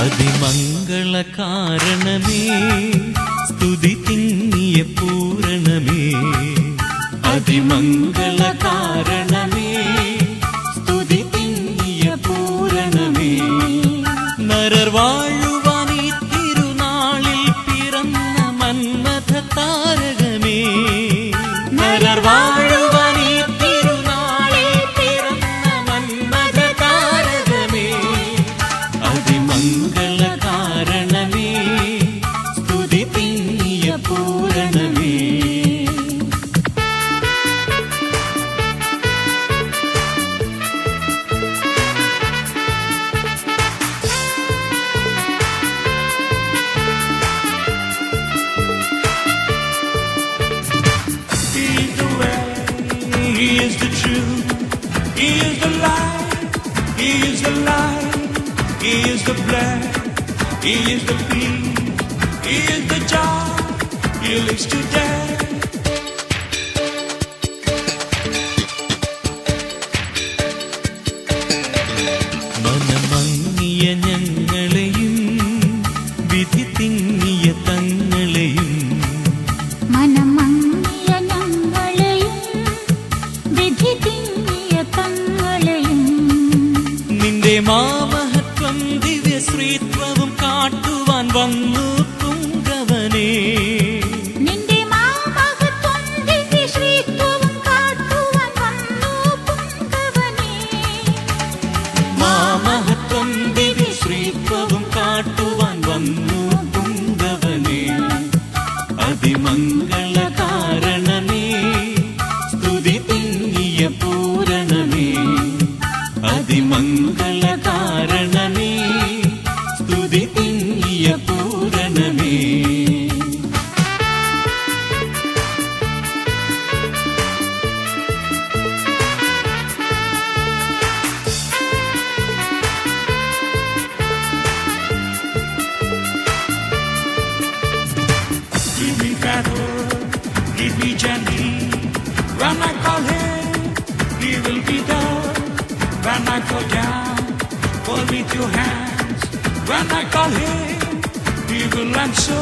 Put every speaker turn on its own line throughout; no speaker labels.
അതിമംഗള കാരണമേ സ്തുതി തിങ്ങിയ പൂരണമേ അതിമംഗള കാരണമേ സ്തുതി തിങ്ങിയ പൂരണമേ നരർ വാഴുവാൻ ഈ തിരുനാളിൽ പിറന്ന മന്മഥ താരകമേ നരർ വാഴുവാൻ ഈ തിരുനാളിൽ പിറന്ന മന്മഥ താരകമേ അതിമംഗള കാരണമേ സ്തുതി തിങ്ങിയ പൂരണമേ
He is the truth, He is the light, He is the light, He is the blood, He is the peace, He is the joy, He lives today.
മനമങ്ങിയ ഞങ്ങളെയും വിധി തിങ്ങിയ തങ്ങളെയും
മനമങ്ങിയ ഞങ്ങളെയും വിധി തിങ്ങിയ തങ്ങളെയും
നിന്റെ മാമഹത്വം ദിവ്യശ്രീത്വവും കാട്ടുവാൻ വന്നു പുങ്കവനേ
നിന്റെ മാമഹത്വം ദിവ്യശ്രീത്വവും കാട്ടുവാൻ വന്നു പുങ്കവനേ
മാമഹത്വം ദിവ്യശ്രീത്വവും കാട്ടുവാൻ വന്നു പുങ്കവനേ അതിമംഗള കാരണമേ സ്തുതി തിങ്ങിയ പൂരണമേ അതിമംഗള കാരണമേ സ്തുതി തിങ്ങിയ പൂരണമേ
Give me battle, give me gently. When I call Him, He will be there. When I fall down, hold me with your hands. When I call Him, He will answer.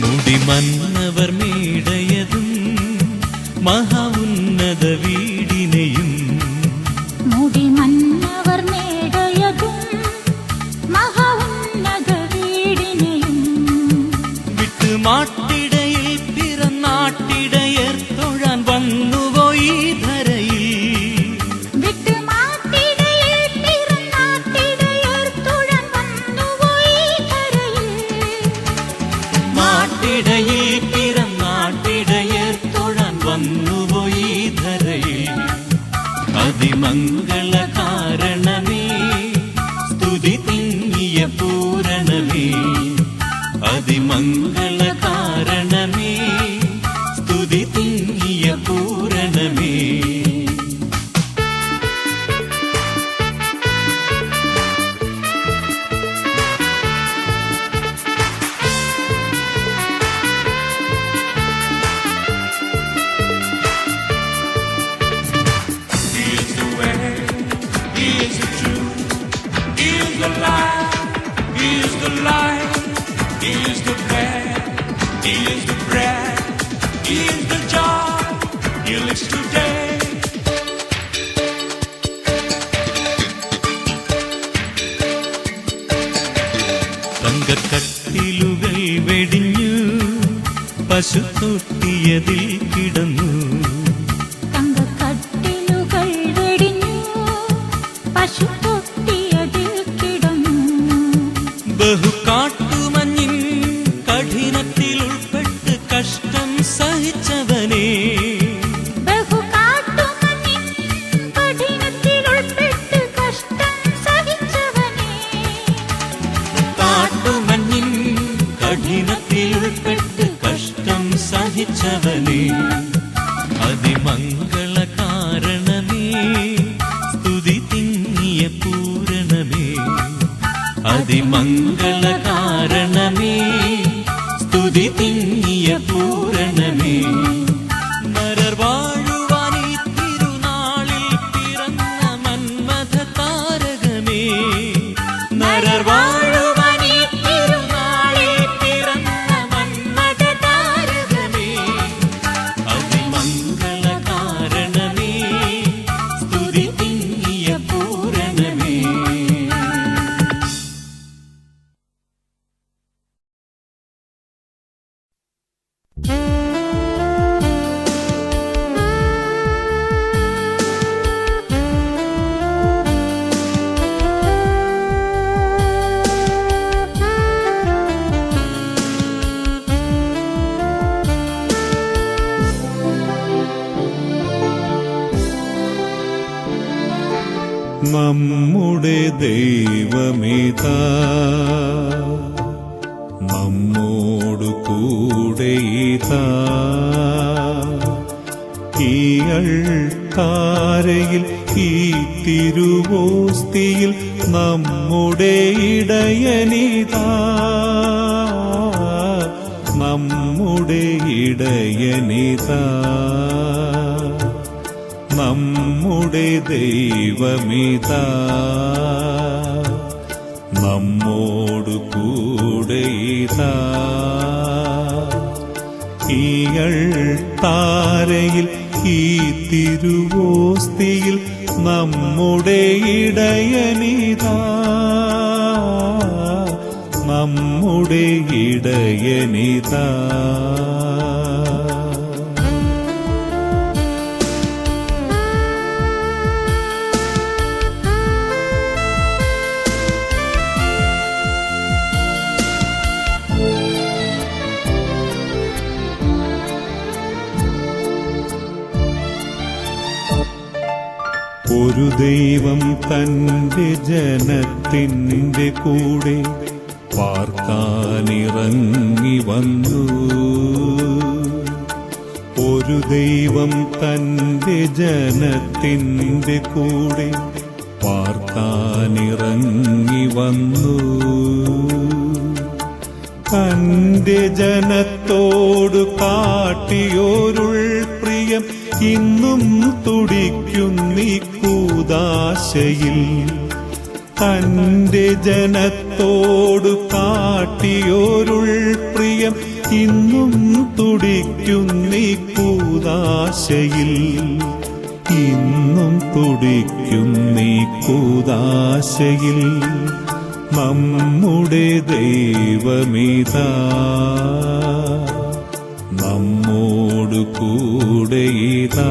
മുടിമന്നവർ മേടയതും മഹാ ഉന്നത വീടിനെയും
മുടി മന്നവർ നേടയതും മഹാ ഉന്നത വീടിനെയും
വിട്ടുമാട്ടിടയിൽ പിറന്നാട്ടിടയർ തൊഴാൻ വന്നുപോയി ധരയിൽ
വിട്ട് മാട്ടിടയിൽ പിറന്നാട്ടിടയർ തൊഴാൻ വന്നുപോയി ധരയിൽ
മാട്ടിടയിൽ പിറന്നാട്ടിടയർ തൊഴാൻ വന്നുപോയി ധരയിൽ അതിമംഗള കാരണമേ സ്തുതി തിങ്ങിയ പൂരണമേ അതിമംഗള കാരണമേ സ്തുതി തിങ്ങിയ പൂരണമേ
He is the way, He is the truth, He is the light, He is the light, He is the bread, He is the bread, He is the joy, He lives today.
തങ്കക്കട്ടിലുകൾ വെടിഞ്ഞു പശുത്തൊട്ടിയതിൽ കിടന്നു
തങ്കക്കട്ടിലുകൾ വെടിഞ്ഞു പശുത്തൊട്ടിയതിൽ കിടന്നു
ബഹുകാട്ടുമഞ്ഞിൻ കഠിനത്തിൽ ഉൾപ്പെട്ട് കഷ്ടം സഹിച്ചവനേ
ബഹുകാട്ടുമഞ്ഞിൻ കഠിനത്തിൽ ഉൾപ്പെട്ട് കഷ്ടം സഹിച്ചവനേ
കാട്ടുമഞ്ഞിൻ കഠിനത്തിൽ ഉൾപ്പെട്ട് കഷ്ടം സഹിച്ചവനേ അതിമംഗള കാരണമേ സ്തുതി തിങ്ങിയ പൂരണമേ അതിമംഗള കാരണമേ സ്തുതി തിങ്ങിയ പൂരണമേ നരർ വാഴുവാൻ
നമ്മുടെ ദൈവമിതാ നമ്മോടു കൂടെയിതാ ഈ അൾത്താരയിൽ ഈ തിരുവോസ്തിയിൽ നമ്മുടെ ഇടയനിതാ നമ്മുടെ ഇടയനിതാ നമ്മുടെ ദൈവമിതാ നമ്മോടു കൂടെയിതാ ഈ അൾത്താരയിൽ ഈ തിരുവോസ്തിയിൽ നമ്മുടെ ഇടയനിതാ നമ്മുടെ ഇടയനിതാ ഒരു ദൈവം തന്റെ ജനത്തിൻ്റെ കൂടെ പാർക്കാനിറങ്ങി വന്നു ഒരു ദൈവം തന്റെ ജനത്തിൻ്റെ കൂടെ പാർക്കാനിറങ്ങി വന്നു തന്റെ ജനത്തോടു കാട്ടിയോരുൾ പ്രിയം ഇന്നും തുടിക്കുന്നീ കൂദാശയിൽ തന്റെ ജനത്തോടു കാട്ടിയോരുൾ പ്രിയം ഇന്നും തുടിക്കുന്നീ കൂദാശയിൽ ഇന്നും തുടിക്കുന്നീ കൂദാശയിൽ നമ്മുടെ ദൈവമിതാ നമ്മോടു കൂടെയിതാ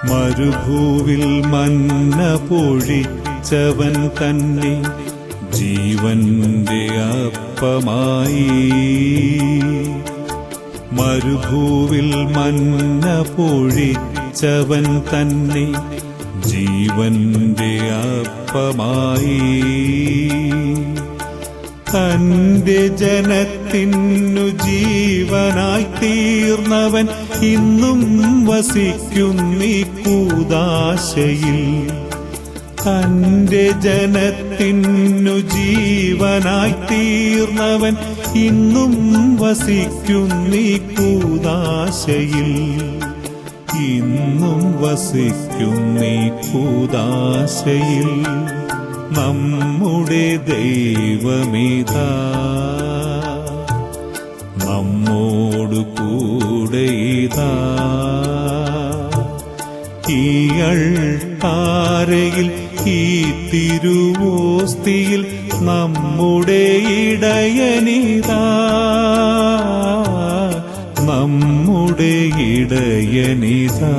മരുഭൂവിൽ മന്ന പൊഴിച്ചവൻ തന്നെ ജീവന്റെ അപ്പമായി മരുഭൂവിൽ മന്ന പൊഴിച്ചവൻ തന്നെ ജീവന്റെ അപ്പമായി തന്റെ ജനത്തിനു ജീവനായി തീർന്നവൻ ഇന്നും വസിക്കുന്നീ കൂദാശയിൽ തന്റെ ജനത്തിനു ജീവനായി തീർന്നവൻ ഇന്നും വസിക്കുന്നീ കൂദാശയിൽ ഇന്നും വസിക്കുന്നീ കൂദാശയിൽ നമ്മുടെ ദൈവമിതാ നമ്മോടു കൂടെയിതാ ഈ അൾത്താരയിൽ ഈ തിരുവോസ്തിയിൽ നമ്മുടെ ഇടയനിതാ നമ്മുടെ ഇടയനിതാ